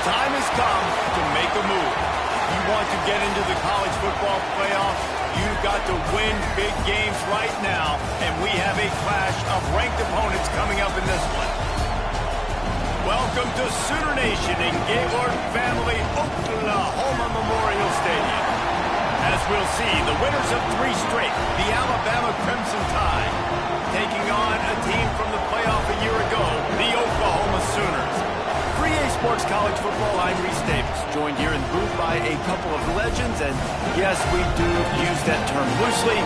time has come to make a move. If you want to get into the college football playoffs, you've got to win big games right now, and we have a clash of ranked opponents coming up in this one. Welcome to Sooner Nation in Gaylord Family Oklahoma Memorial Stadium. As we'll see, the winners of 3 straight, the Alabama Crimson Tide, taking on a team from the playoff a year ago, the Oklahoma Sooners. 3A Sports College Football, I'm Reese Davis, joined here in the booth by a couple of legends, and yes, we do use that term loosely.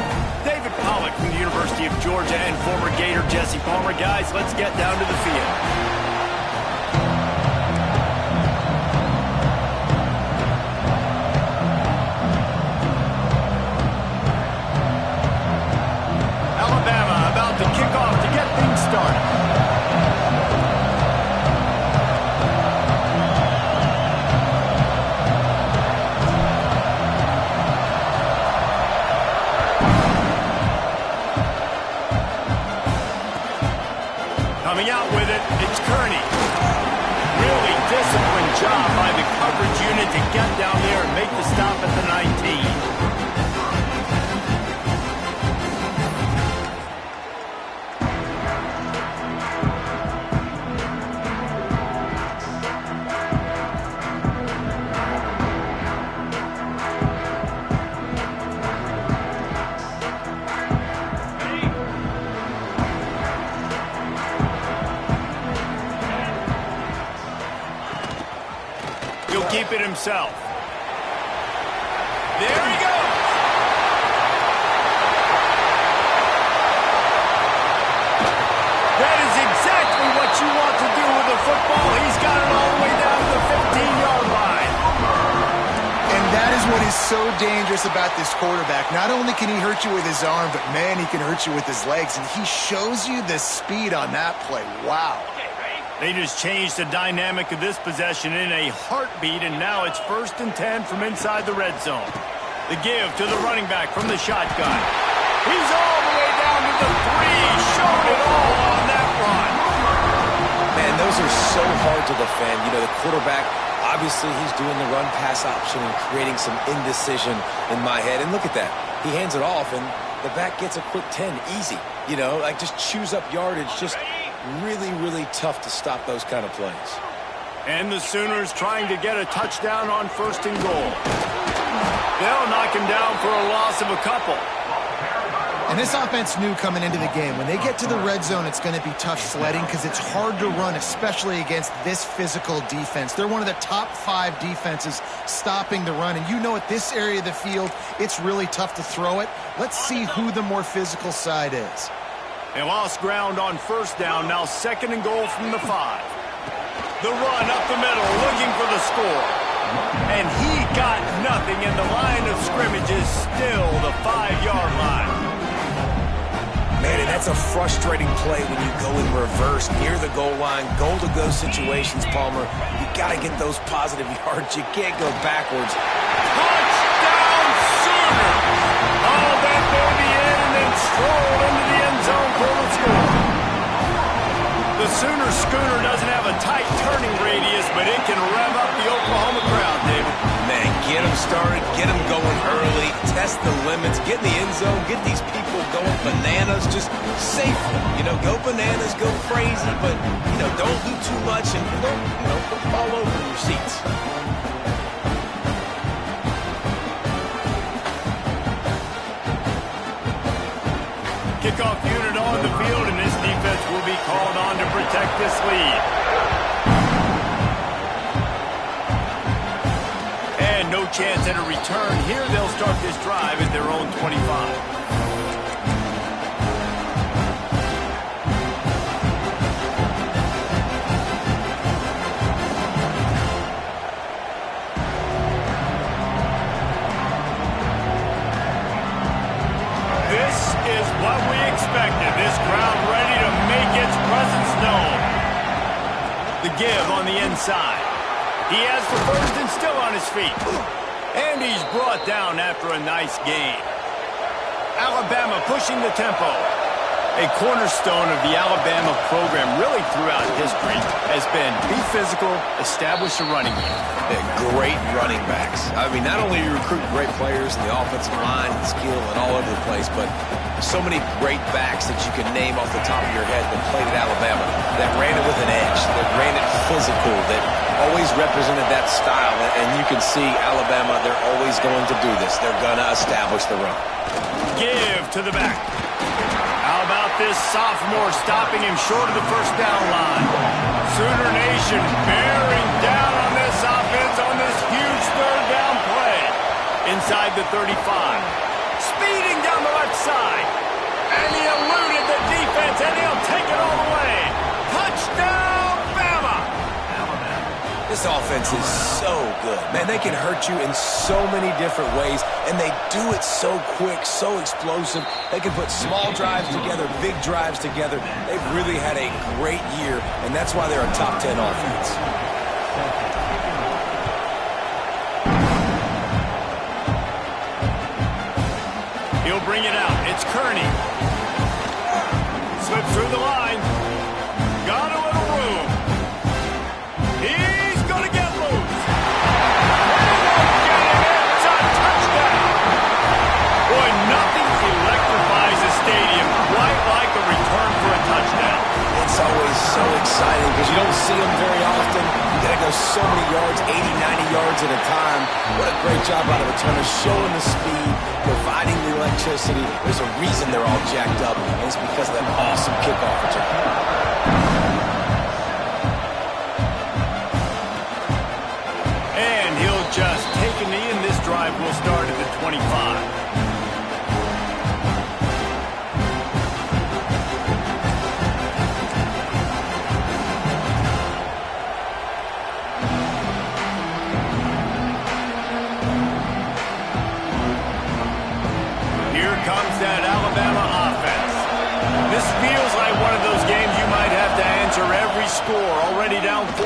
David Pollack from the University of Georgia and former Gator Jesse Palmer. Guys, let's get down to the field. Coming out with it, it's Kearney. Really disciplined job by the coverage unit to get down there and make the stop at the 19. He'll keep it himself. There he goes. That is exactly what you want to do with the football. He's got it all the way down to the 15-yard line. And that is what is so dangerous about this quarterback. Not only can he hurt you with his arm, but man, he can hurt you with his legs. And he shows you the speed on that play. Wow. They just changed the dynamic of this possession in a heartbeat, and now it's 1st and 10 from inside the red zone. The give to the running back from the shotgun. He's all the way down to the 3, showing it all on that run. Man, those are so hard to defend. You know, the quarterback, obviously he's doing the run-pass option and creating some indecision in my head. And look at that. He hands it off, and the back gets a quick 10. Easy. You know, like just chews up yardage. Just really, really tough to stop those kind of plays. And the Sooners trying to get a touchdown on 1st and goal. They'll knock him down for a loss of a couple. And this offense knew coming into the game, when they get to the red zone, it's going to be tough sledding because it's hard to run, especially against this physical defense. They're one of the top 5 defenses stopping the run. And you know at this area of the field, it's really tough to throw it. Let's see who the more physical side is. They lost ground on 1st down, now 2nd and goal from the 5. The run up the middle, looking for the score. And he got nothing, and the line of scrimmage is still the 5-yard line. Man, and that's a frustrating play when you go in reverse near the goal line, goal-to-go situations, Palmer. You got to get those positive yards. You can't go backwards. Touchdown, Sooners! Oh, that baby in and then strolled into the end zone for the score. The Sooner schooner doesn't have a tight turning radius, but it can rev up the Oklahoma crowd, David. Man, get them started, get them going early, test the limits, get in the end zone, get these people going bananas, just safely. You know, go bananas, go crazy, but, you know, don't do too much and don't fall over in your seats. Kickoff unit on the field, and this defense will be called on to protect this lead. And no chance at a return. Here they'll start this drive at their own 25. What we expected. This crowd ready to make its presence known. The give on the inside. He has the 1st and still on his feet. And he's brought down after a nice gain. Alabama pushing the tempo. A cornerstone of the Alabama program really throughout history has been be physical, establish a running game. Great running backs. I mean, not only do you recruit great players in the offensive line and skill and all over the place, but so many great backs that you can name off the top of your head that played at Alabama, that ran it with an edge, that ran it physical, that always represented that style. And you can see Alabama, they're always going to do this. They're going to establish the run. Give to the back. How about this sophomore stopping him short of the first down line? Sooner Nation bearing down on this offense on this huge third down play. Inside the 35. Speeding down the left side. And he eluded the defense, and he'll take it all the way. Touchdown, Bama! This offense is so good. Man, they can hurt you in so many different ways, and they do it so quick, so explosive. They can put small drives together, big drives together. They've really had a great year, and that's why they're a top 10 offense. He'll bring it out. It's Kearney. Slips through the line. Got a little room. He's going to get loose. It's a touchdown. Boy, nothing electrifies a stadium quite like a return for a touchdown. It's always so exciting because you don't see them very often. You got to go so many yards, 80, 90 yards at a time. What a great job by the returner, showing the speed, providing the electricity. There's a reason they're all jacked up, and it's because of that awesome kickoff return. And he'll just take a knee, and this drive will start at the 25. Comes that Alabama offense. This feels like one of those games you might have to answer every score. Already down 14-7.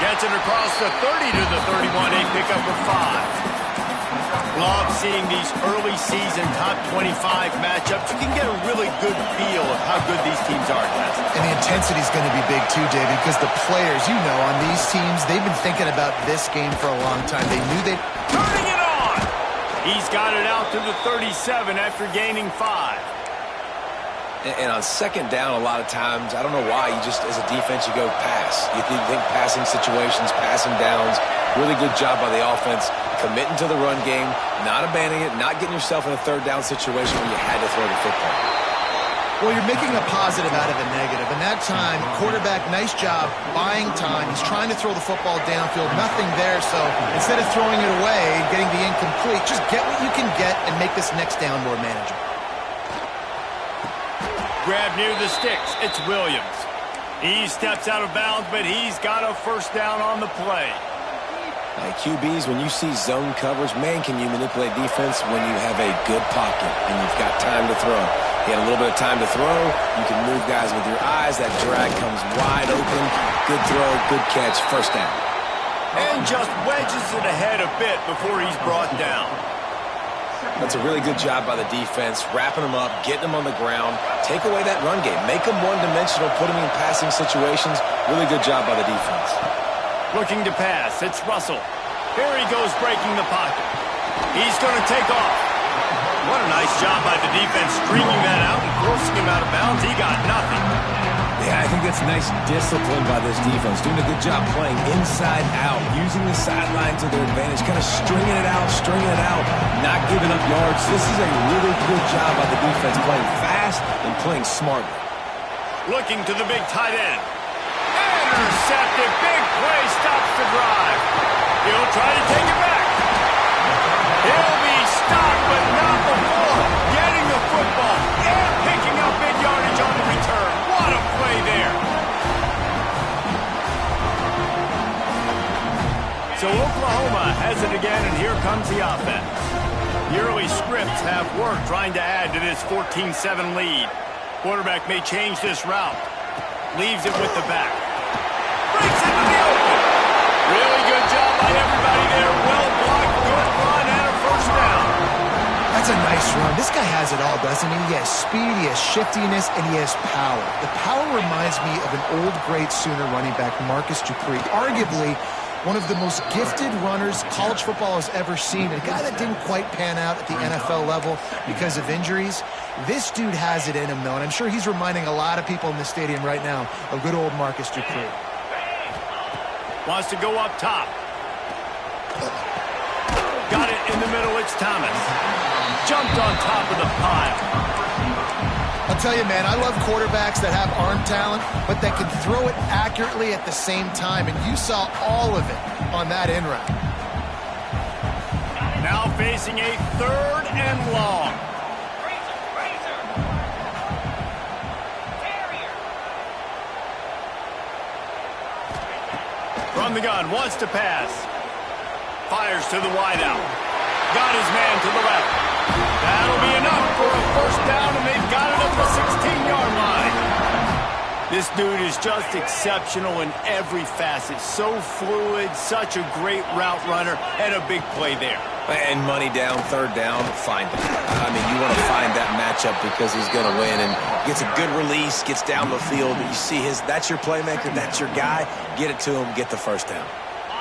Gets it across the 30 to the 31. A pickup of 5. Love seeing these early season top 25 matchups. You can get a really good feel of how good these teams are, guys. And the intensity is going to be big too, David, because the players, you know, on these teams, they've been thinking about this game for a long time. They knew they... Turning it on! He's got it out to the 37 after gaining 5. And on second down, a lot of times, I don't know why, you just, as a defense, you go pass. You think passing situations, passing downs. Really good job by the offense, committing to the run game, not abandoning it, not getting yourself in a third down situation where you had to throw the football. Well, you're making a positive out of a negative. And that time, quarterback, nice job, buying time. He's trying to throw the football downfield, nothing there. So instead of throwing it away and getting the incomplete, just get what you can get and make this next down more manageable. Grab near the sticks. It's Williams. He steps out of bounds, but he's got a first down on the play. QBs, when you see zone coverage, man, can you manipulate defense when you have a good pocket and you've got time to throw. He had a little bit of time to throw. You can move guys with your eyes. That drag comes wide open. Good throw, good catch, first down. And just wedges it ahead a bit before he's brought down. That's a really good job by the defense, wrapping them up, getting them on the ground. Take away that run game. Make them one-dimensional, put them in passing situations. Really good job by the defense. Looking to pass. It's Russell. Here he goes breaking the pocket. He's going to take off. What a nice job by the defense stringing that out and forcing him out of bounds. He got nothing. Yeah, I think that's nice discipline by this defense. Doing a good job playing inside out, using the sideline to their advantage, kind of stringing it out, not giving up yards. This is a really good job by the defense, playing fast and playing smartly. Looking to the big tight end. Intercepted. Big play. Stops the drive. He'll try to take it back. He'll be stopped, but not before getting the football and picking up big yardage on the return. What a play there. So Oklahoma has it again, and here comes the offense. The early scripts have worked trying to add to this 14-7 lead. Quarterback may change this route. Leaves it with the back. Breaks into the open. Really good job by everybody there. Well blocked, good run, and a first down. I That's a nice run. This guy has it all, doesn't he? He has speed, he has shiftiness, and he has power. The power reminds me of an old great Sooner running back, Marcus Dupree. Arguably one of the most gifted runners college football has ever seen. A guy that didn't quite pan out at the NFL level because of injuries. This dude has it in him, though, and I'm sure he's reminding a lot of people in the stadium right now of good old Marcus Dupree. Wants to go up top. Got it in the middle, it's Thomas. Jumped on top of the pile. I'll tell you, man, I love quarterbacks that have arm talent, but that can throw it accurately at the same time, and you saw all of it on that in route. Now facing a 3rd and long. From the gun, wants to pass. Fires to the wideout. Got his man to the left. That'll be enough for a 1st down, and they've got it at the 16-yard line. This dude is just exceptional in every facet. So fluid, such a great route runner, and a big play there. And money down, 3rd down, find it. I mean, you want to find that matchup because he's going to win, and gets a good release, gets down the field. You see that's your playmaker, that's your guy. Get it to him, get the 1st down.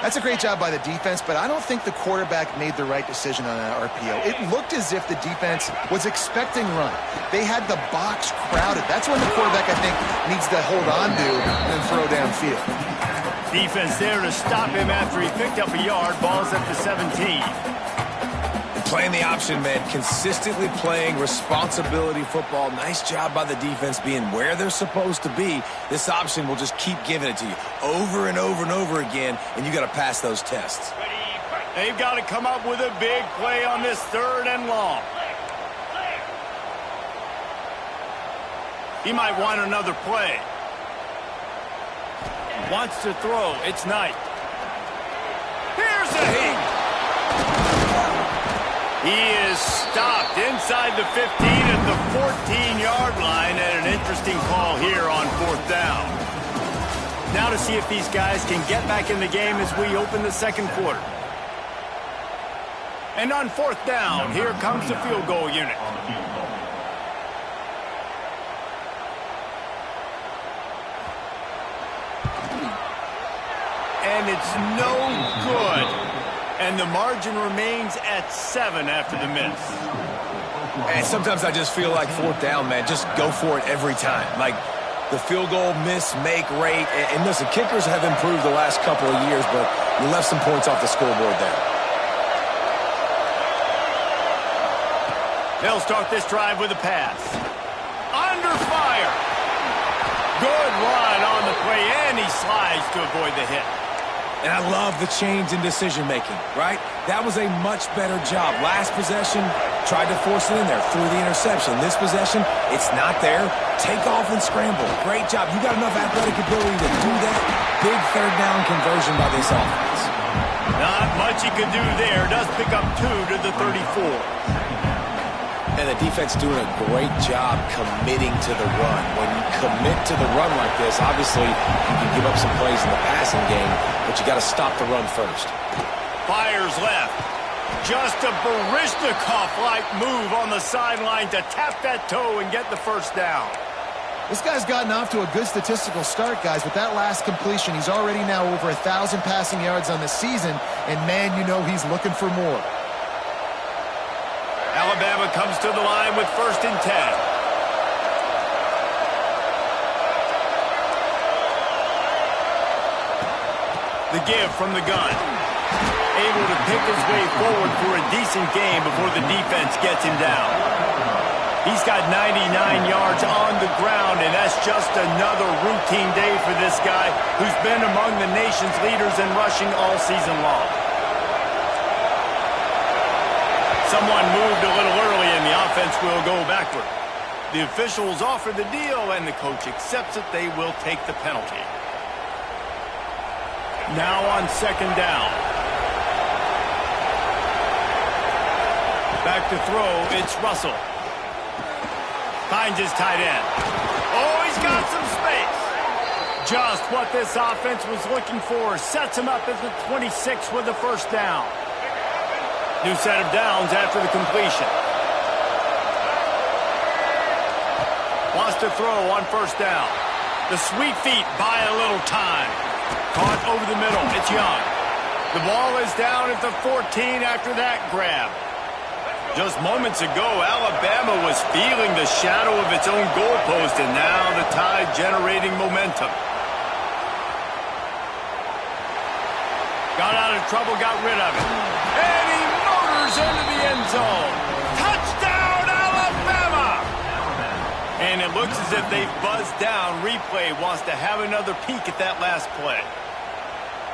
That's a great job by the defense, but I don't think the quarterback made the right decision on that RPO. It looked as if the defense was expecting run. They had the box crowded. That's when the quarterback, I think, needs to hold on to and then throw downfield. Defense there to stop him after he picked up a yard. Ball's at the 17. Playing the option, man. Consistently playing responsibility football. Nice job by the defense being where they're supposed to be. This option will just keep giving it to you over and over and over again, and you got to pass those tests. They've got to come up with a big play on this 3rd and long. He might want another play. Wants to throw. It's Knight. Here's a hit. He is stopped inside the 15 at the 14-yard line, and an interesting call here on 4th down. Now to see if these guys can get back in the game as we open the 2nd quarter. And on 4th down, here comes the field goal unit. And it's no good. And the margin remains at 7 after the miss. And sometimes I just feel like 4th down, man. Just go for it every time. Like the field goal miss-make rate. And listen, kickers have improved the last couple of years, but you left some points off the scoreboard there. They'll start this drive with a pass. Under fire. Good run on the play, and he slides to avoid the hit. And I love the change in decision-making, right? That was a much better job. Last possession, tried to force it in there, threw the interception. This possession, it's not there. Take off and scramble. Great job. You got enough athletic ability to do that. Big 3rd down conversion by this offense. Not much he could do there. Does pick up 2 to the 34. And the defense doing a great job committing to the run. When you commit to the run like this, obviously you can give up some plays in the passing game, but you got to stop the run first. Fires left. Just a Baryshnikov-like move on the sideline to tap that toe and get the 1st down. This guy's gotten off to a good statistical start, guys. With that last completion, he's already now over 1,000 passing yards on the season, and man, you know he's looking for more. Alabama comes to the line with 1st and 10. The give from the gun. Able to pick his way forward for a decent game before the defense gets him down. He's got 99 yards on the ground, and that's just another routine day for this guy who's been among the nation's leaders in rushing all season long. Someone moved a little early, and the offense will go backward. The officials offer the deal, and the coach accepts it. They will take the penalty. Now on 2nd down. Back to throw, it's Russell. Finds his tight end. Oh, he's got some space. Just what this offense was looking for. Sets him up at the 26 with the 1st down. New set of downs after the completion. Wants to throw on first down. The sweet feet buy a little time. Caught over the middle. It's Young. The ball is down at the 14 after that grab. Just moments ago, Alabama was feeling the shadow of its own goalpost, and now the Tide generating momentum. Got out of trouble, got rid of it. And he motors into the end zone. Touchdown, Alabama! And it looks as if they've buzzed down. Replay wants to have another peek at that last play.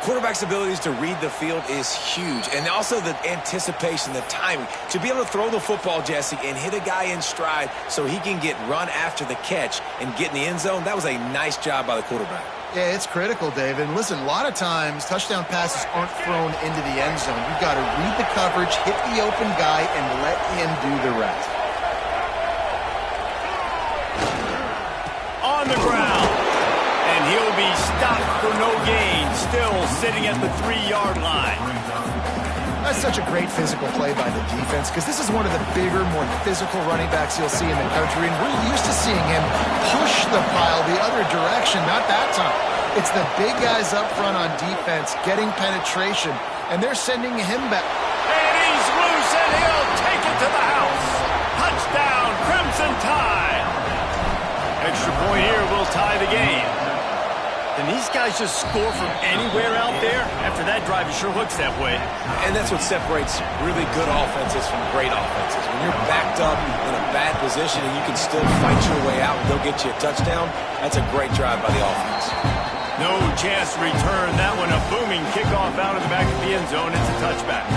Quarterback's abilities to read the field is huge, and also the anticipation, the timing. To be able to throw the football, Jesse, and hit a guy in stride so he can get run after the catch and get in the end zone, that was a nice job by the quarterback. Yeah, it's critical, David. And listen, a lot of times touchdown passes aren't thrown into the end zone. You've got to read the coverage, hit the open guy, and let him do the rest. On the ground. And he'll be stopped for no gain, still sitting at the 3-yard line. That's such a great physical play by the defense because this is one of the bigger, more physical running backs you'll see in the country, and we're used to seeing him push the pile the other direction, not that time. It's the big guys up front on defense getting penetration, and they're sending him back. And he's loose, and he'll take it to the house. Touchdown, Crimson Tide. Extra point here will tie the game. And these guys just score from anywhere out there. After that drive, it sure looks that way. And that's what separates really good offenses from great offenses. When you're backed up in a bad position and you can still fight your way out and they'll get you a touchdown, that's a great drive by the offense. No chance to return that one. A booming kickoff out of the back of the end zone. It's a touchback.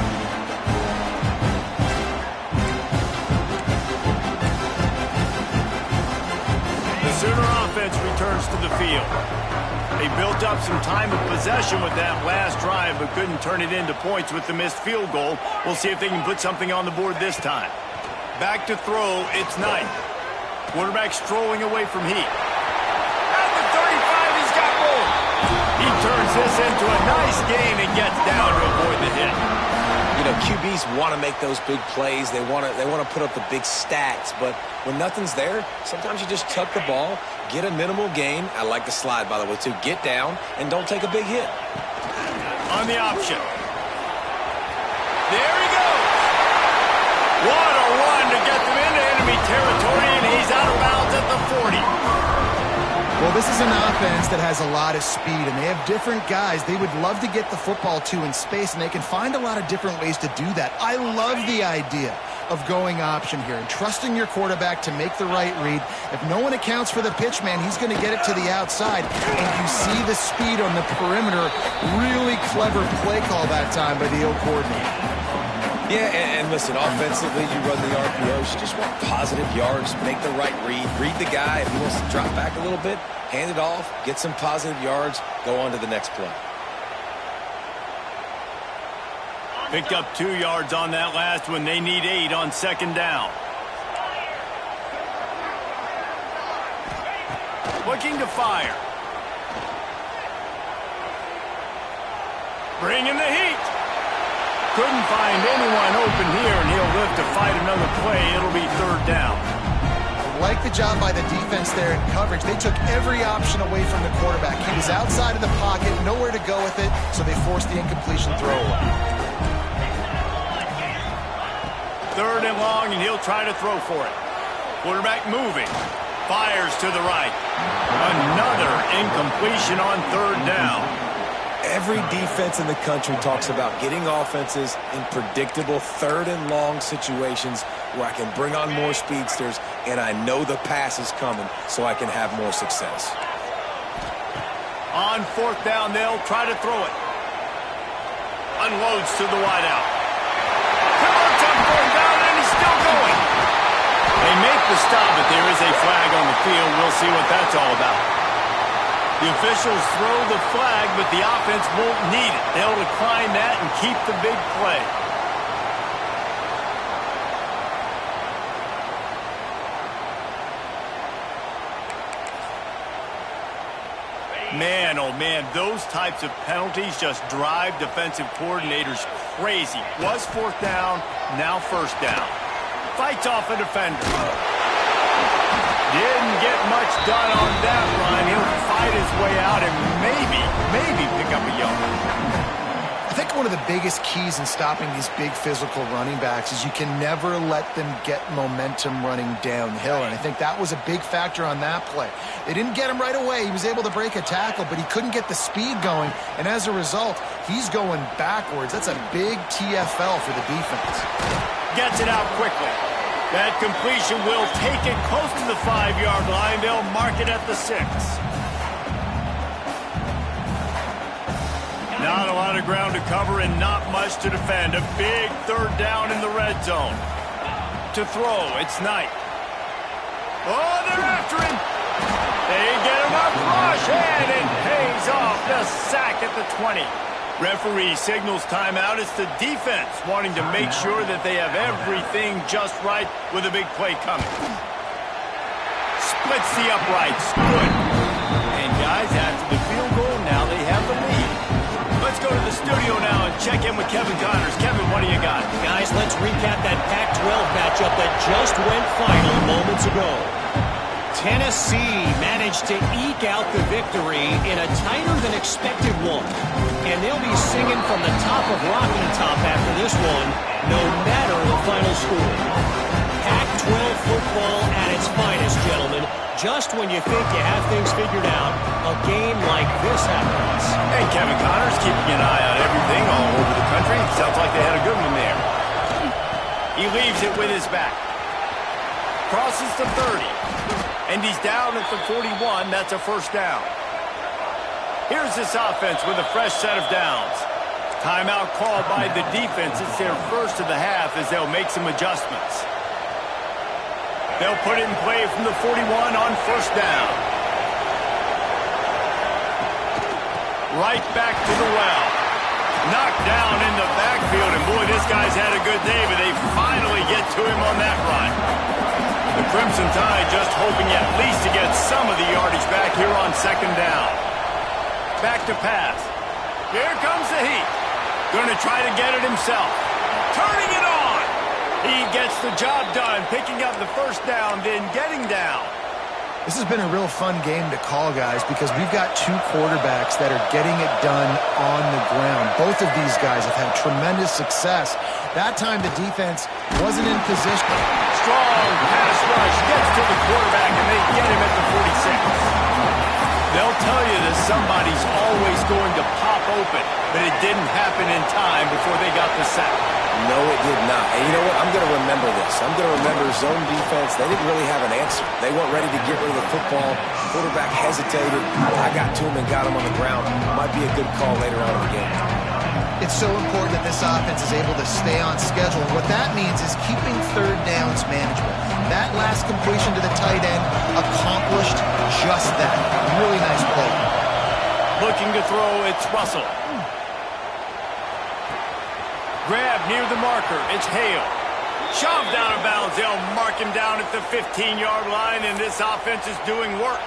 The Sooner offense returns to the field. They built up some time of possession with that last drive, but couldn't turn it into points with the missed field goal. We'll see if they can put something on the board this time. Back to throw, it's Knight. Quarterback strolling away from Heat. At the 35, he's got room. He turns this into a nice gain and gets down to avoid the hit. You know, QBs want to make those big plays. They want to put up the big stats, but when nothing's there, sometimes you just tuck the ball, get a minimal gain. I like the slide, by the way, too. Get down and don't take a big hit. On the option. There he goes. What a run to get them into enemy territory, and he's out of bounds at the 40. Well, this is an offense that has a lot of speed, and they have different guys they would love to get the football to in space, and they can find a lot of different ways to do that. I love the idea of going option here and trusting your quarterback to make the right read. If no one accounts for the pitch, man, he's going to get it to the outside, and you see the speed on the perimeter. Really clever play call that time by the O coordinator. Yeah, and listen, offensively, you run the RPOs. You just want positive yards, make the right read the guy. If he wants to drop back a little bit, hand it off, get some positive yards, go on to the next play. Picked up 2 yards on that last one. They need 8 on second down. Looking to fire. Bringing the heat. Couldn't find anyone open here, and he'll live to fight another play. It'll be third down. I like the job by the defense there in coverage. They took every option away from the quarterback. He was outside of the pocket, nowhere to go with it, so they forced the incompletion throw away. Third and long, and he'll try to throw for it. Quarterback moving. Fires to the right. Another incompletion on third down. Every defense in the country talks about getting offenses in predictable third and long situations where I can bring on more speedsters and I know the pass is coming so I can have more success. On fourth down, they'll try to throw it. Unloads to the wideout. Converts on fourth down, and he's still going. They make the stop, but there is a flag on the field. We'll see what that's all about. The officials throw the flag, but the offense won't need it. They'll decline that and keep the big play. Man, oh man, those types of penalties just drive defensive coordinators crazy. Was fourth down, now first down. Fights off a defender. Didn't get much done on that run. He'll fight his way out and maybe pick up a yard. I think one of the biggest keys in stopping these big physical running backs is you can never let them get momentum running downhill, and I think that was a big factor on that play. They didn't get him right away. He was able to break a tackle, but he couldn't get the speed going, and as a result, he's going backwards. That's a big TFL for the defense. Gets it out quickly. That completion will take it close to the 5-yard line. They'll mark it at the 6. Not a lot of ground to cover and not much to defend. A big 3rd down in the red zone. To throw, it's Knight. Oh, they're after him. They get enough rush, and it pays off. The sack at the 20. Referee signals timeout. It's the defense wanting to make sure that they have everything just right with a big play coming. Splits the uprights. Good. And guys, after the field goal, now they have the lead. Let's go to the studio now and check in with Kevin Connors. Kevin, what do you got? Guys, let's recap that Pac-12 matchup that just went final moments ago. Tennessee managed to eke out the victory in a tighter-than-expected one. And they'll be singing from the top of Rocky Top after this one, no matter the final score. Pac-12 football at its finest, gentlemen. Just when you think you have things figured out, a game like this happens. Hey, Kevin Connors keeping an eye on everything all over the country. Sounds like they had a good one there. He leaves it with his back. Crosses the 30. And he's down at the 41. That's a 1st down. Here's this offense with a fresh set of downs. Timeout called by the defense. It's their first of the half as they'll make some adjustments. They'll put it in play from the 41 on 1st down. Right back to the well. Knocked down in the backfield, and boy, this guy's had a good day, but they finally get to him on that run. The Crimson Tide just hoping at least to get some of the yardage back here on 2nd down. Back to pass. Here comes the heat. Going to try to get it himself. Turning it on. He gets the job done, picking up the 1st down, then getting down. This has been a real fun game to call, guys, because we've got 2 quarterbacks that are getting it done on the ground. Both of these guys have had tremendous success. That time the defense wasn't in position. Strong pass rush gets to the quarterback, and they get him at the 46. They'll tell you that somebody's always going to pop open, but it didn't happen in time before they got the sack. No, it did not. And you know what? I'm going to remember this. I'm going to remember zone defense. They didn't really have an answer. They weren't ready to get rid of the football. Quarterback hesitated. I got to him and got him on the ground. Might be a good call later on in the game. It's so important that this offense is able to stay on schedule. And what that means is keeping 3rd downs manageable. That last completion to the tight end accomplished just that. Really nice play. Looking to throw, it's Russell. Grab near the marker, it's Hale. Shoved out of bounds, they'll mark him down at the 15-yard line, and this offense is doing work.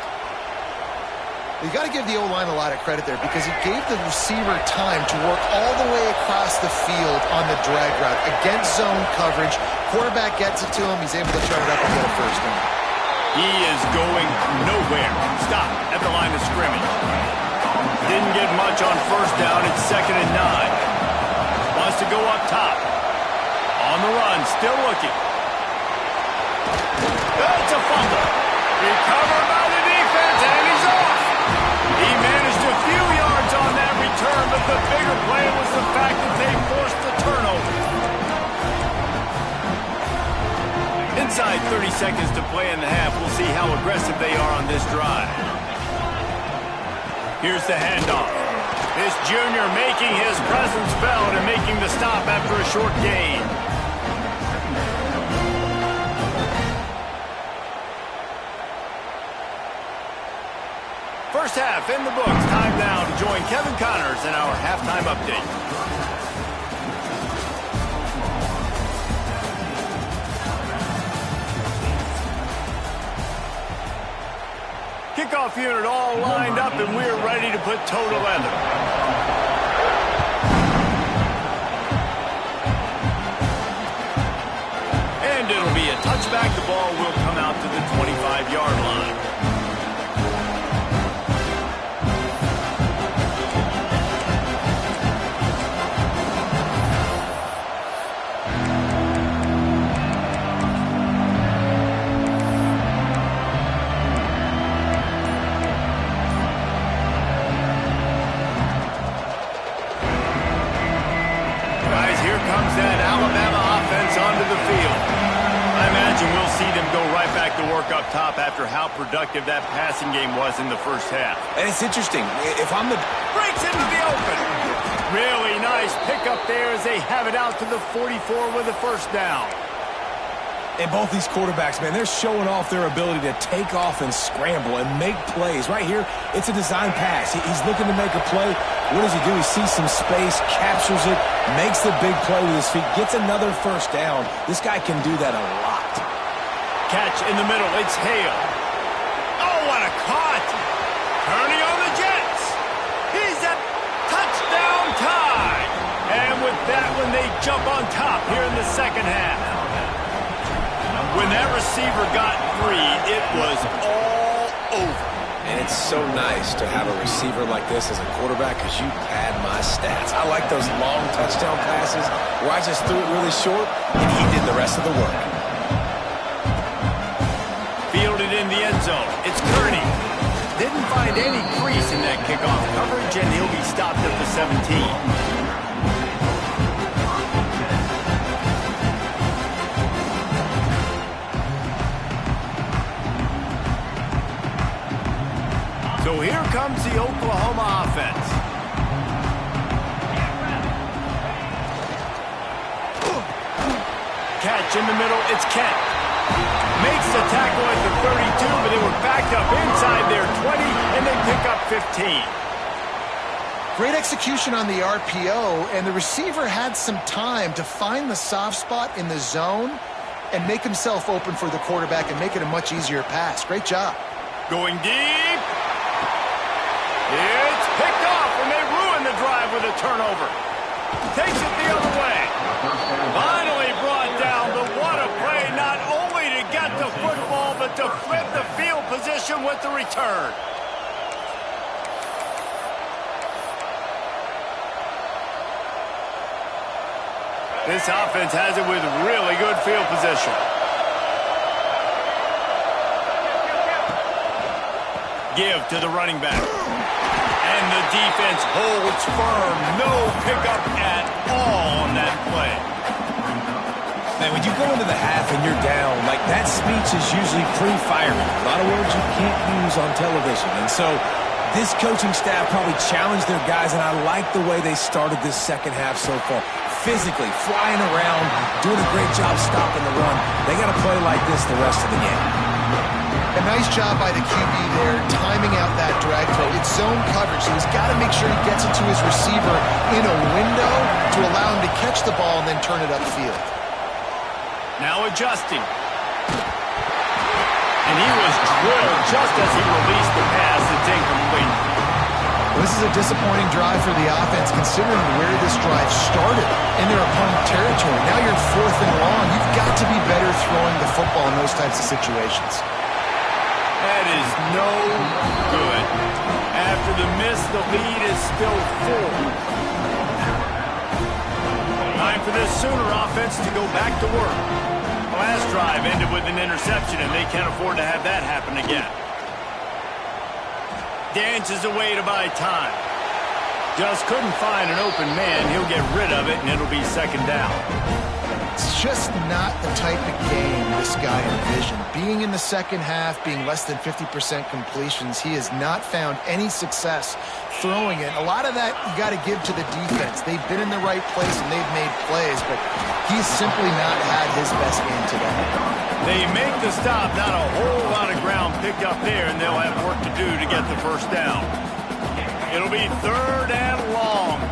You got to give the O-line a lot of credit there because he gave the receiver time to work all the way across the field on the drag route against zone coverage. Quarterback gets it to him. He's able to turn it up and get a 1st down. He is going nowhere. Stop at the line of scrimmage. Didn't get much on 1st down. It's 2nd and 9. Wants to go up top. On the run, still looking. That's a fumble. Recovered by the defense, and he's off. He managed a few yards on that return, but the bigger play was the fact that they forced the turnover. Inside 30 seconds to play in the half. We'll see how aggressive they are on this drive. Here's the handoff. This junior making his presence felt and making the stop after a short gain. First half in the books. Time now to join Kevin Connors in our halftime update. Kickoff unit all lined up, and we're ready to put toe to leather. And it'll be a touchback. The ball will come out to the 25-yard here comes that Alabama offense onto the field. I imagine we'll see them go right back to work up top after how productive that passing game was in the first half. And it's interesting. If I'm the... Breaks into the open. Really nice pickup there as they have it out to the 44 with a first down. And both these quarterbacks, man, they're showing off their ability to take off and scramble and make plays. Right here, it's a design pass. He's looking to make a play. What does he do? He sees some space, captures it, makes the big play with his feet, gets another first down. This guy can do that a lot. Catch in the middle. It's Hale. Oh, what a caught. Turning on the Jets. He's at touchdown time. And with that one, they jump on top here in the second half. When that receiver got free, it was all over. And it's so nice to have a receiver like this as a quarterback because you pad my stats. I like those long touchdown passes where I just threw it really short and he did the rest of the work. Fielded in the end zone. It's Kearney. Didn't find any crease in that kickoff coverage, and he'll be stopped at the 17. So here comes the Oklahoma offense. Catch in the middle, it's Kent. Makes the tackle at the 32, but they were backed up inside their 20, and they pick up 15. Great execution on the RPO, and the receiver had some time to find the soft spot in the zone and make himself open for the quarterback and make it a much easier pass. Great job. Going deep. It's picked off, and they ruin the drive with a turnover. Takes it the other way. Finally brought down, but what a play, not only to get the football, but to flip the field position with the return. This offense has it with really good field position. Give to the running back. And the defense holds firm. No pickup at all on that play. Man, when you go into the half and you're down, like that speech is usually pre-firing. A lot of words you can't use on television. And so this coaching staff probably challenged their guys, and I like the way they started this second half so far. Physically, flying around, doing a great job stopping the run. They got to play like this the rest of the game. A nice job by the QB there, timing out that drag throw. It's zone coverage, so he's got to make sure he gets it to his receiver in a window to allow him to catch the ball and then turn it upfield. Now adjusting. And he was drilled just as he released the pass. It's incomplete. This is a disappointing drive for the offense, considering where this drive started in their opponent territory. Now you're 4th and long. You've got to be better throwing the football in those types of situations. That is no good. After the miss, the lead is still full. Time for this Sooner offense to go back to work. The last drive ended with an interception, and they can't afford to have that happen again. Dances away to buy time. Just couldn't find an open man. He'll get rid of it, and it'll be second down. It's just not the type of game this guy envisioned. Being in the second half, being less than 50% completions, he has not found any success throwing it. A lot of that you got to give to the defense. They've been in the right place and they've made plays, but he's simply not had his best game today. They make the stop, not a whole lot of ground picked up there, and they'll have work to do to get the first down. It'll be 3rd and long.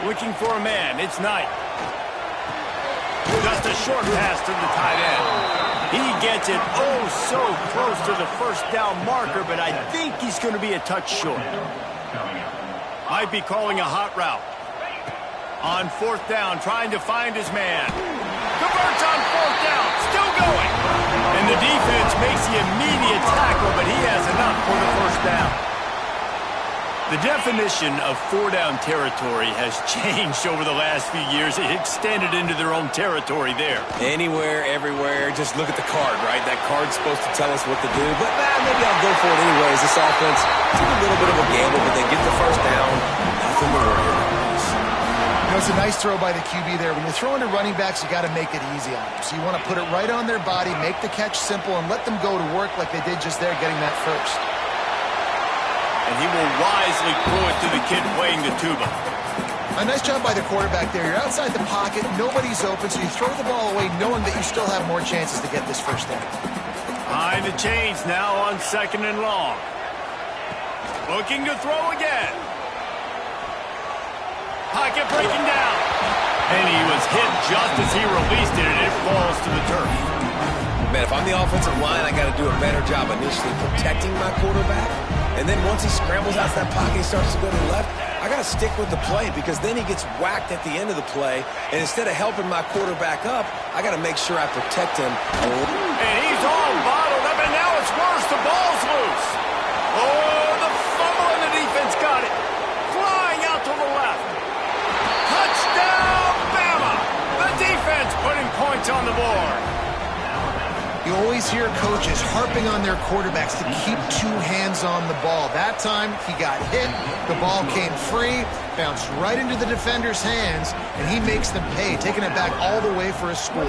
Looking for a man, it's Knight. Just a short pass to the tight end. He gets it oh so close to the first down marker, but I think he's going to be a touch short. Might be calling a hot route. On 4th down, trying to find his man. Converts on 4th down, still going. And the defense makes the immediate tackle, but he has enough for the first down. The definition of 4-down territory has changed over the last few years. It extended into their own territory there. Anywhere, everywhere, just look at the card, right? That card's supposed to tell us what to do, but maybe I'll go for it anyways. This offense took a little bit of a gamble, but they get the first down. Nothing to worry about. It's a nice throw by the QB there. When you're throwing to running backs, you got to make it easy on them. So you want to put it right on their body, make the catch simple, and let them go to work like they did just there, getting that first. And he will wisely throw it to the kid playing the tuba. A nice job by the quarterback there. You're outside the pocket, nobody's open, so you throw the ball away knowing that you still have more chances to get this first down. Behind the chains now on 2nd and long. Looking to throw again. Pocket breaking down. And he was hit just as he released it, and it falls to the turf. Man, if I'm the offensive line, I got to do a better job initially protecting my quarterback. And then once he scrambles out that pocket, he starts to go to the left, I got to stick with the play because then he gets whacked at the end of the play. And instead of helping my quarterback up, I got to make sure I protect him. And he's all bottled up, and now it's worse. The ball's loose. Oh, the fumble, and the defense got it. Flying out to the left. Touchdown, Bama! The defense putting points on the board. You always hear coaches harping on their quarterbacks to keep 2 hands on the ball. That time, he got hit, the ball came free, bounced right into the defender's hands, and he makes them pay, taking it back all the way for a score.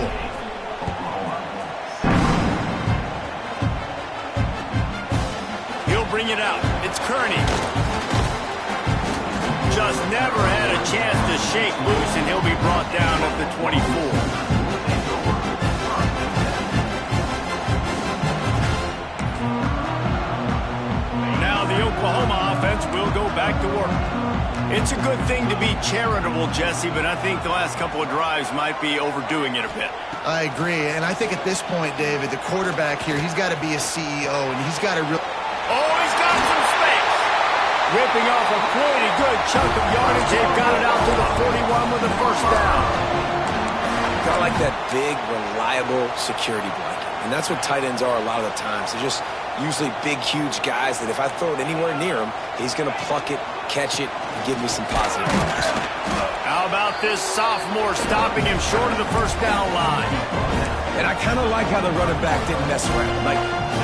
He'll bring it out. It's Kearney. Just never had a chance to shake loose, and he'll be brought down at the 24. Now the Oklahoma offense will go back to work. It's a good thing to be charitable, Jesse, but I think the last couple of drives might be overdoing it a bit. I agree, and I think at this point, David, the quarterback here, he's got to be a CEO, and he's got to really... Oh, he's got some space. Ripping off a pretty good chunk of yardage. They've got it out to the 41 with a first down. Got like that big, reliable security blanket. And that's what tight ends are a lot of the times. They're just usually big, huge guys that if I throw it anywhere near him, he's going to pluck it, catch it, and give me some positive numbers. How about this sophomore stopping him short of the first down line? And I kind of like how the running back didn't mess around. Like,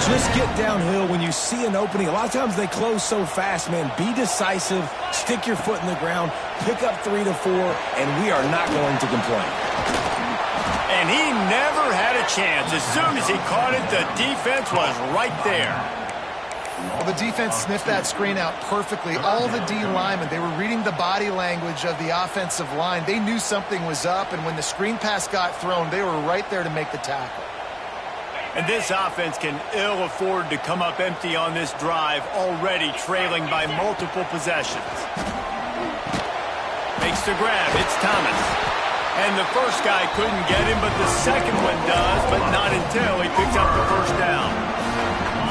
just get downhill when you see an opening. A lot of times they close so fast, man. Be decisive, stick your foot in the ground, pick up 3 to 4, and we are not going to complain. And he never had a chance. As soon as he caught it, the defense was right there. Well, the defense sniffed that screen out perfectly. All the D linemen, they were reading the body language of the offensive line. They knew something was up, and when the screen pass got thrown, they were right there to make the tackle. And this offense can ill afford to come up empty on this drive, already trailing by multiple possessions. Makes the grab. It's Thomas. And the first guy couldn't get him, but the second one does, but not until he picks up the first down.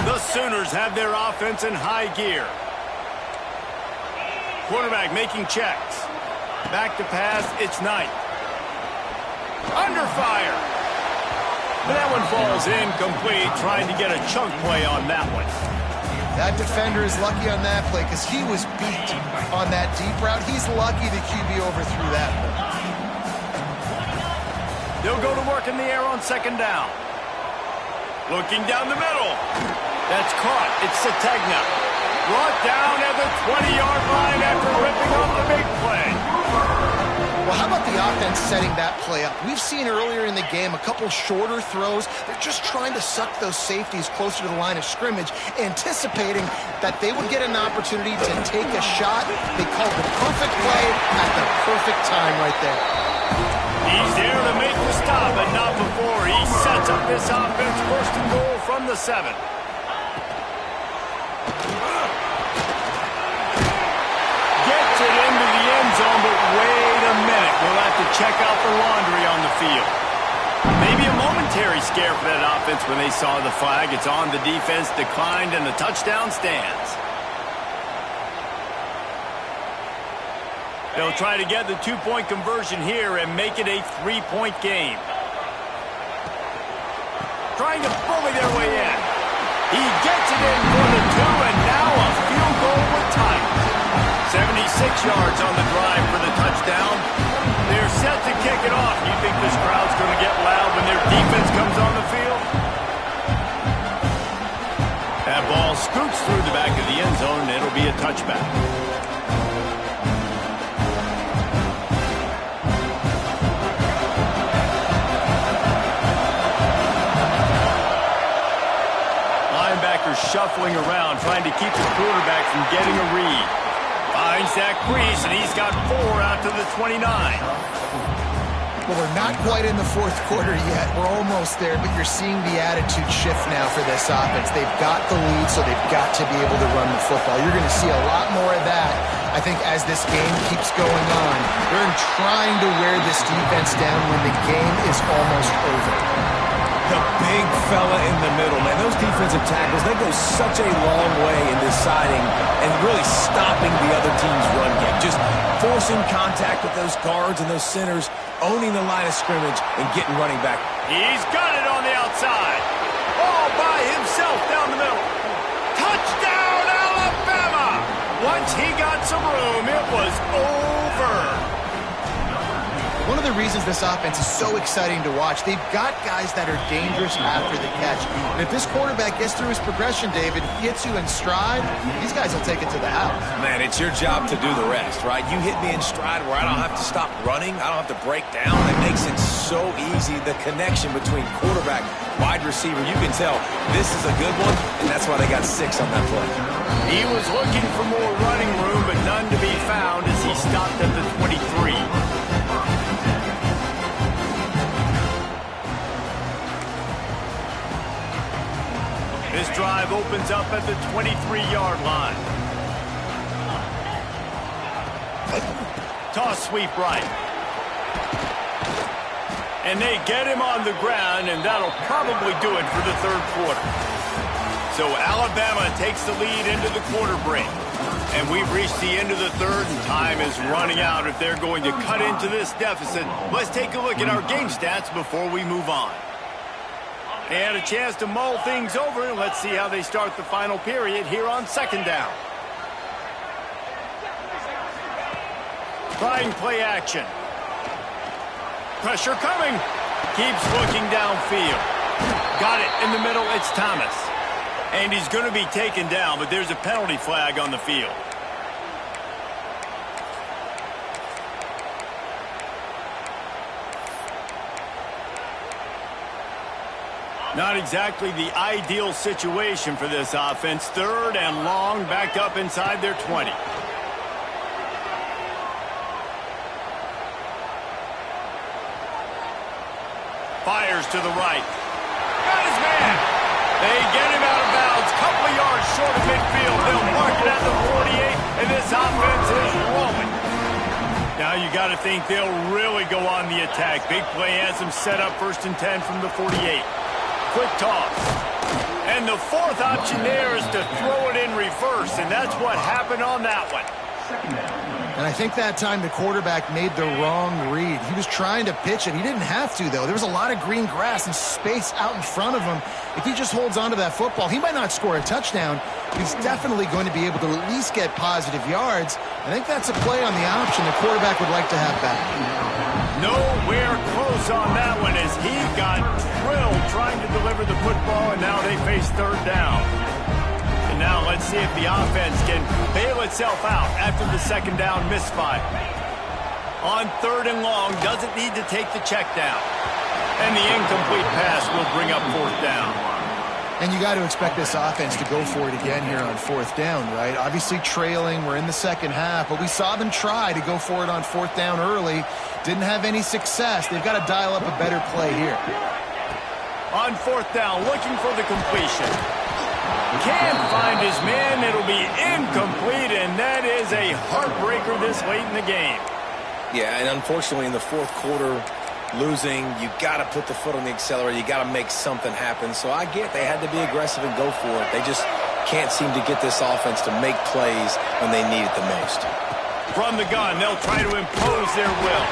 The Sooners have their offense in high gear. Quarterback making checks. Back to pass, it's Knight. Under fire. But that one falls incomplete, trying to get a chunk play on that one. That defender is lucky on that play because he was beat on that deep route. He's lucky the QB overthrew that one. They'll go to work in the air on second down. Looking down the middle. That's caught. It's Sategna. Brought down at the 20-yard line after ripping off the big play. Well, how about the offense setting that play up? We've seen earlier in the game a couple shorter throws. They're just trying to suck those safeties closer to the line of scrimmage, anticipating that they would get an opportunity to take a shot. They called the perfect play at the perfect time right there. He's there to make the stop, but not before. He sets up this offense first and goal from the 7. Gets it into the end zone, but wait a minute. We'll have to check out the laundry on the field. Maybe a momentary scare for that offense when they saw the flag. It's on. The defense declined, and the touchdown stands. They'll try to get the 2-point conversion here and make it a 3-point game. Trying to bully their way in. He gets it in for the 2, and now a field goal with time. 76 yards on the drive for the touchdown. They're set to kick it off. You think this crowd's going to get loud when their defense comes on the field? That ball scoots through the back of the end zone, and it'll be a touchback. shuffling around, trying to keep the quarterback from getting a read. Finds that crease, and he's got 4 out to the 29. Well, we're not quite in the fourth quarter yet. We're almost there, but you're seeing the attitude shift now for this offense. They've got the lead, so they've got to be able to run the football. You're going to see a lot more of that, I think, as this game keeps going on. They're trying to wear this defense down when the game is almost over. The big fella in the middle, man. Those defensive tackles, they go such a long way in deciding and really stopping the other team's run game. Just forcing contact with those guards and those centers, owning the line of scrimmage, and getting running back. He's got it on the outside. All by himself down the middle. Touchdown, Alabama! Once he got some room, it was over. One of the reasons this offense is so exciting to watch, they've got guys that are dangerous after the catch. And if this quarterback gets through his progression, David, hits you in stride, these guys will take it to the house. Man, it's your job to do the rest, right? You hit me in stride where I don't have to stop running. I don't have to break down. It makes it so easy. The connection between quarterback, wide receiver, you can tell this is a good one, and that's why they got 6 on that play. He was looking for more running room, but none to be found as he stopped at the 23. This drive opens up at the 23-yard line. Toss sweep right. And they get him on the ground, and that'll probably do it for the third quarter. So Alabama takes the lead into the quarter break. And we've reached the end of the third, and time is running out if they're going to cut into this deficit. Let's take a look at our game stats before we move on. They had a chance to mull things over, and let's see how they start the final period here on second down. Trying play action. Pressure coming. Keeps looking downfield. Got it in the middle. It's Thomas. And he's going to be taken down, but there's a penalty flag on the field. Not exactly the ideal situation for this offense. Third and long, backed up inside their 20. Fires to the right. Got his man. They get him out of bounds. Couple of yards short of midfield. They'll mark it at the 48, and this offense is rolling. Now you got to think they'll really go on the attack. Big play has them set up 1st and 10 from the 48. Quick toss. And the fourth option there is to throw it in reverse, and that's what happened on that one. And I think that time the quarterback made the wrong read. He was trying to pitch it. He didn't have to, though. There was a lot of green grass and space out in front of him. If he just holds on to that football, he might not score a touchdown. He's definitely going to be able to at least get positive yards. I think that's a play on the option the quarterback would like to have back. Nowhere close on that one as he got drilled trying to deliver the football, and now they face third down. And now let's see if the offense can bail itself out after the second down misfire. On third and long, doesn't need to take the check down. And the incomplete pass will bring up fourth down. And you got to expect this offense to go for it again here on fourth down, right? Obviously trailing, we're in the second half, but we saw them try to go for it on fourth down early. Didn't have any success. They've got to dial up a better play here. On fourth down, looking for the completion. Can't find his man. It'll be incomplete, and that is a heartbreaker this late in the game. Yeah, and unfortunately in the fourth quarter, losing, you got to put the foot on the accelerator. You got to make something happen. So I get they had to be aggressive and go for it. They just can't seem to get this offense to make plays when they need it the most. From the gun, they'll try to impose their will.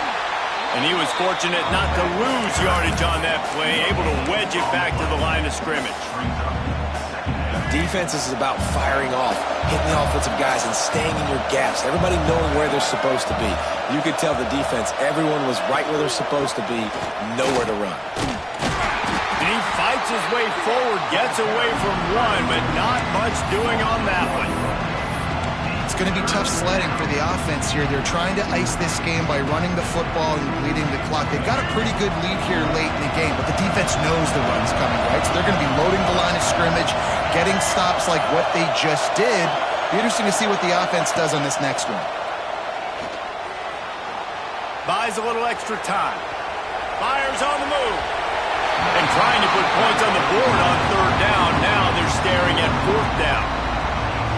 And he was fortunate not to lose yardage on that play, able to wedge it back to the line of scrimmage. Defense is about firing off, hitting the offensive guys, and staying in your gaps. Everybody knowing where they're supposed to be. You could tell the defense, everyone was right where they're supposed to be, nowhere to run. And he fights his way forward, gets away from one, but not much doing on that one. It's going to be tough sledding for the offense here. They're trying to ice this game by running the football and bleeding the clock. They've got a pretty good lead here late in the game, but the defense knows the run's coming, right? So they're going to be loading the line of scrimmage, getting stops like what they just did. Be interesting to see what the offense does on this next one. Buys a little extra time. Fires on the move. And trying to put points on the board on third down. Now they're staring at fourth down.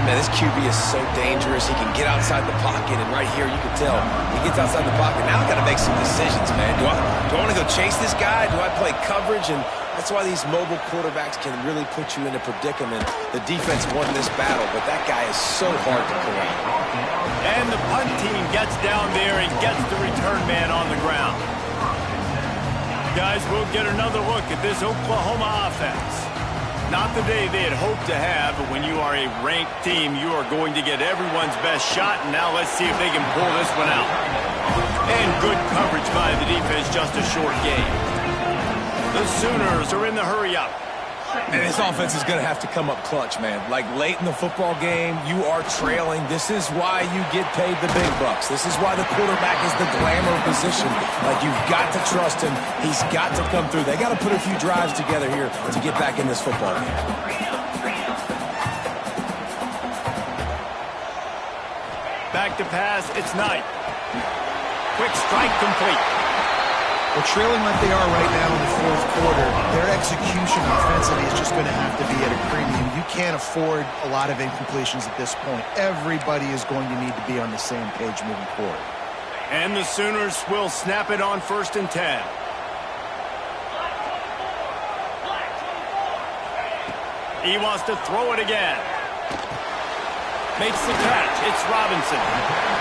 Man, this QB is so dangerous. He can get outside the pocket, and right here you can tell he gets outside the pocket. Now I got to make some decisions, man. Do I want to go chase this guy? Do I play coverage? And that's why these mobile quarterbacks can really put you in a predicament. The defense won this battle, but that guy is so hard to corral. And the punt team gets down there and gets the return man on the ground. Guys, we'll get another look at this Oklahoma offense. Not the day they had hoped to have, but when you are a ranked team, you are going to get everyone's best shot, and now let's see if they can pull this one out. And good coverage by the defense, just a short gain. The Sooners are in the hurry-up. And this offense is going to have to come up clutch, man. Like late in the football game, you are trailing. This is why you get paid the big bucks. This is why the quarterback is the glamour position. Like, you've got to trust him. He's got to come through. They got to put a few drives together here to get back in this football game. Back to pass, it's Knight. Quick strike complete. Well, trailing like they are right now in the fourth quarter, their execution offensively is just going to have to be at a premium. You can't afford a lot of incompletions at this point. Everybody is going to need to be on the same page moving forward. And the Sooners will snap it on 1st and 10. He wants to throw it again. Makes the catch. It's Robinson.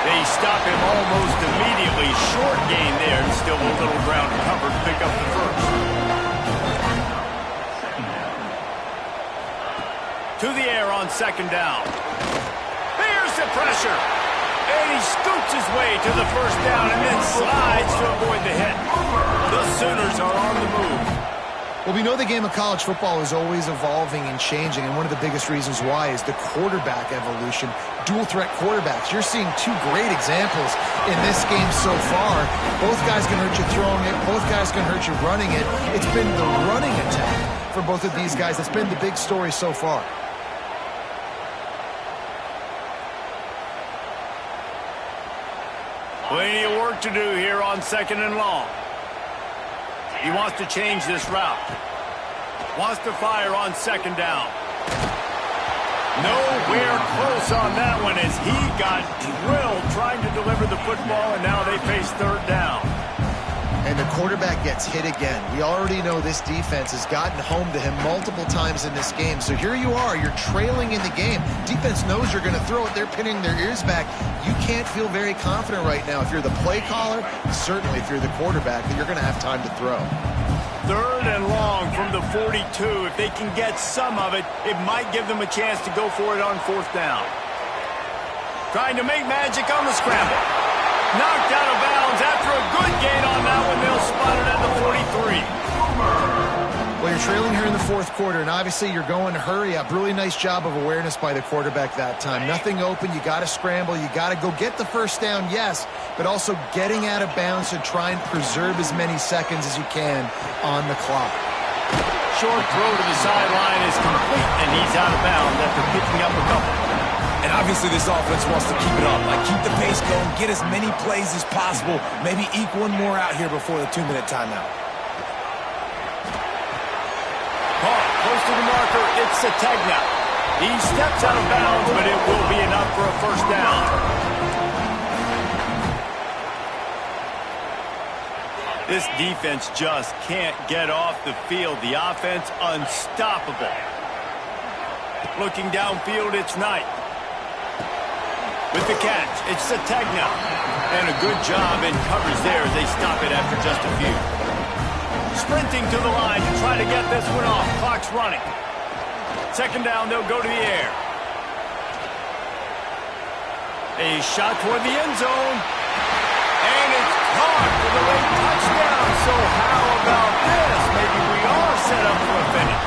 They stop him almost immediately. Short gain there, and still a little ground covered to pick up the first. To the air on 2nd down. There's the pressure. And he scoots his way to the 1st down and then slides to avoid the hit. The Sooners are on the move. Well, we know the game of college football is always evolving and changing, and one of the biggest reasons why is the quarterback evolution. Dual-threat quarterbacks. You're seeing two great examples in this game so far. Both guys can hurt you throwing it. Both guys can hurt you running it. It's been the running attack for both of these guys that's been the big story so far. Plenty of work to do here on 2nd and long. He wants to change this route. Wants to fire on 2nd down. Nowhere close on that one as he got drilled trying to deliver the football, and now they face 3rd down. And the quarterback gets hit again. We already know this defense has gotten home to him multiple times in this game. So here you are, you're trailing in the game. Defense knows you're going to throw it. They're pinning their ears back. You can't feel very confident right now. If you're the play caller, certainly if you're the quarterback, that you're going to have time to throw. 3rd and long from the 42. If they can get some of it, it might give them a chance to go for it on 4th down. Trying to make magic on the scramble. Knocked out of bounds after a good gain on that one. They'll spot it at the 43. Well, you're trailing here in the 4th quarter, and obviously you're going to hurry up. Really nice job of awareness by the quarterback that time. Nothing open. You got to scramble. You got to go get the 1st down, yes, but also getting out of bounds and try and preserve as many seconds as you can on the clock. Short throw to the sideline is complete, and he's out of bounds after picking up a couple. And obviously this offense wants to keep it up. Like, keep the pace going, get as many plays as possible, maybe eke one more out here before the 2-minute timeout. Close to the marker, it's Sategna. He steps out of bounds, but it will be enough for a 1st down. This defense just can't get off the field. The offense unstoppable. Looking downfield, it's Knight. With the catch, it's Sategna. And a good job in coverage there as they stop it after just a few. Sprinting to the line to try to get this one off. Clock's running. 2nd down, they'll go to the air. A shot toward the end zone. And it's caught for the late touchdown. So how about this? Maybe we are set up for a finish.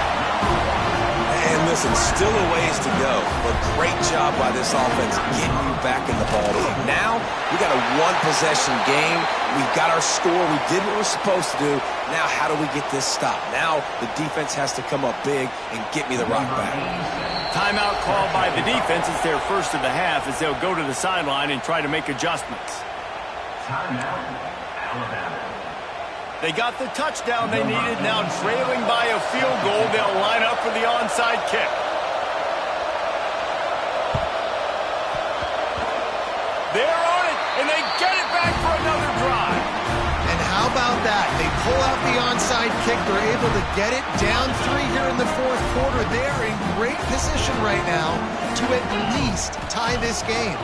And Listen, still a ways to go, but great job by this offense getting you back in the ball game. Now, we got a one-possession game. We've got our score. We did what we're supposed to do. Now, how do we get this stopped? Now, the defense has to come up big and get me the rock back. Timeout called by the defense. It's their first of the half as they'll go to the sideline and try to make adjustments. Timeout, Alabama. They got the touchdown they needed. Now trailing by a field goal, they'll line up for the onside kick. They're on it, and they get it back for another drive. And how about that? They pull out the onside kick. They're able to get it down 3 here in the fourth quarter. They're in great position right now to at least tie this game.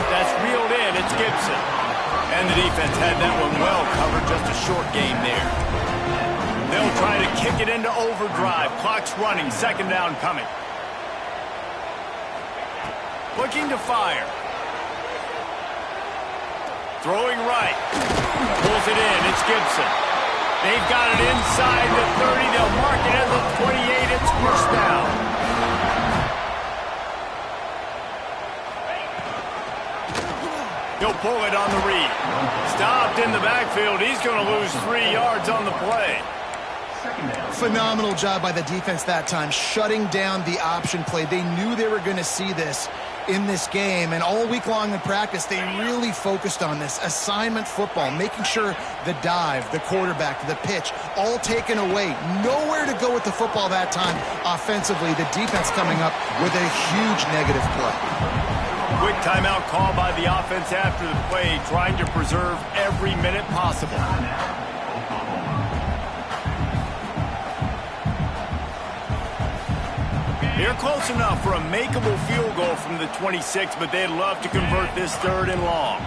That's reeled in. It's Gibson. And the defense had that one well covered. Just a short game there. They'll try to kick it into overdrive. Clock's running. Second down coming. Looking to fire. Throwing right. Pulls it in. It's Gibson. They've got it inside the 30. They'll mark it at the 28. It's first down. He'll pull it on the read. Stopped in the backfield. He's going to lose 3 yards on the play. Phenomenal job by the defense that time, shutting down the option play. They knew they were going to see this in this game, and all week long in practice, they really focused on this assignment football, making sure the dive, the quarterback, the pitch, all taken away. Nowhere to go with the football that time offensively. The defense coming up with a huge negative play. Quick timeout call by the offense after the play, trying to preserve every minute possible. They're close enough for a makeable field goal from the 26, but they'd love to convert this third and long.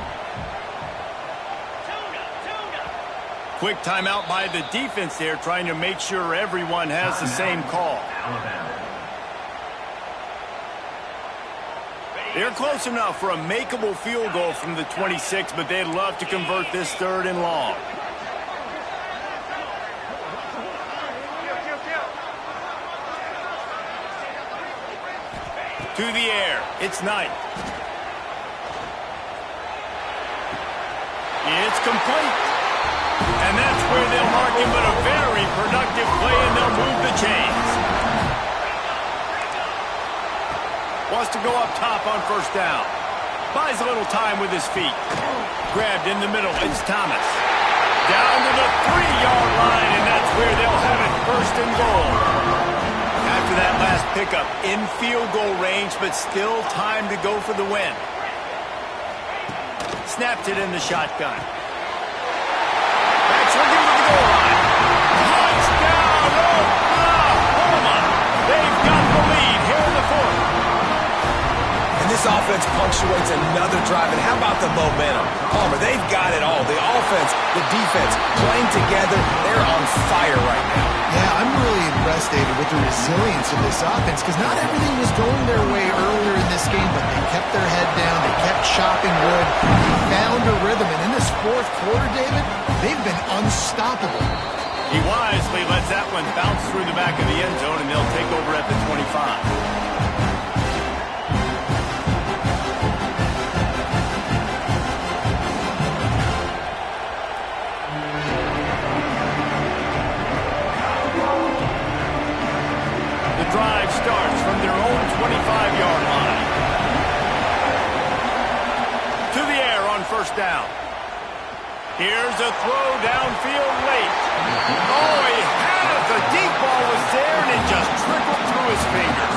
Quick timeout by the defense there, trying to make sure everyone has the same call. They're close enough for a makeable field goal from the 26, but they'd love to convert this third and long. To the air. It's Knight. It's complete. And that's where they'll mark him, but a very productive play, and they'll move the chains. Wants to go up top on first down. Buys a little time with his feet. Grabbed in the middle. It's Thomas. Down to the 3-yard line, and that's where they'll have it first and goal. After that last pickup, in field goal range, but still time to go for the win. Snapped it in the shotgun. That's looking for the goal line. Touchdown, Oklahoma! They've got the lead here in the fourth. This offense punctuates another drive, and how about the momentum? Palmer, they've got it all. The offense, the defense, playing together. They're on fire right now. Yeah, I'm really impressed, David, with the resilience of this offense, because not everything was going their way earlier in this game, but they kept their head down. They kept chopping wood. They found a rhythm, and in this fourth quarter, David, they've been unstoppable. He wisely lets that one bounce through the back of the end zone, and they'll take over at the 25. Drive starts from their own 25-yard line. To the air on first down. Here's a throw downfield late. Oh, he had it. The deep ball was there, and it just trickled through his fingers.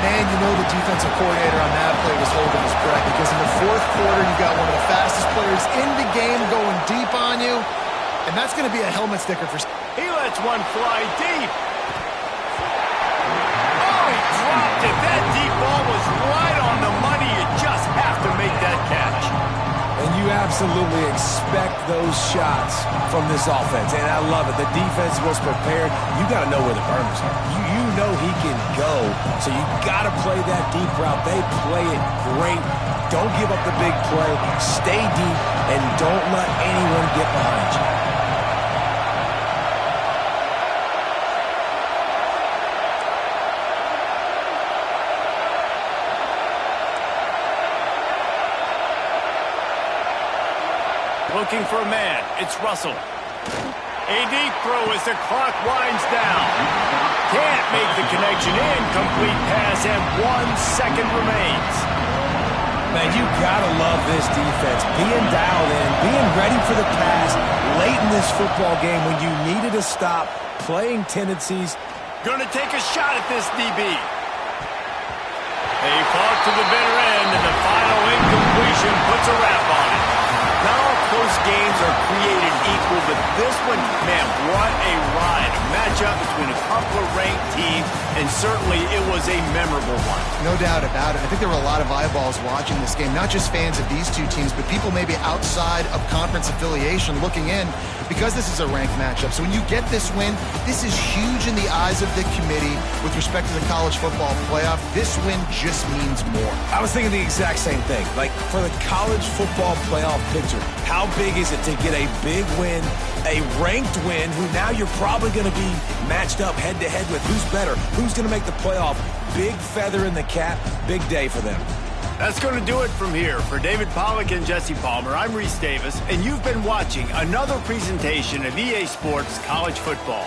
Man, you know the defensive coordinator on that play was holding his breath, because in the fourth quarter, you got one of the fastest players in the game going deep on you, and that's going to be a helmet sticker for... He lets one fly deep. If that deep ball was right on the money, you just have to make that catch. And you absolutely expect those shots from this offense, and I love it. The defense was prepared. You got to know where the burners are. You know he can go, so you got to play that deep route. They play it great. Don't give up the big play. Stay deep, and don't let anyone get behind you. looking for a man. It's Russell. A deep throw as the clock winds down. Can't make the connection. Incomplete pass, and 1 second remains. Man, you gotta love this defense. Being dialed in, being ready for the pass late in this football game when you needed a stop, playing tendencies. Gonna take a shot at this DB. They fought to the bitter end, and the final incompletion puts a wrap on it. Not all close games are created equal, but this one, man, what a ride. A matchup between a couple of ranked teams, and certainly it was a memorable one. No doubt about it. I think there were a lot of eyeballs watching this game, not just fans of these two teams, but people maybe outside of conference affiliation looking in because this is a ranked matchup. So when you get this win, this is huge in the eyes of the committee with respect to the college football playoff. This win just means more. I was thinking the exact same thing. Like, for the college football playoff picture, how big is it to get a big win, a ranked win, who now you're probably going to be matched up head-to-head with who's better, who's going to make the playoff. Big feather in the cap, big day for them. That's going to do it from here. For David Pollack and Jesse Palmer, I'm Reese Davis, and you've been watching another presentation of EA Sports College Football.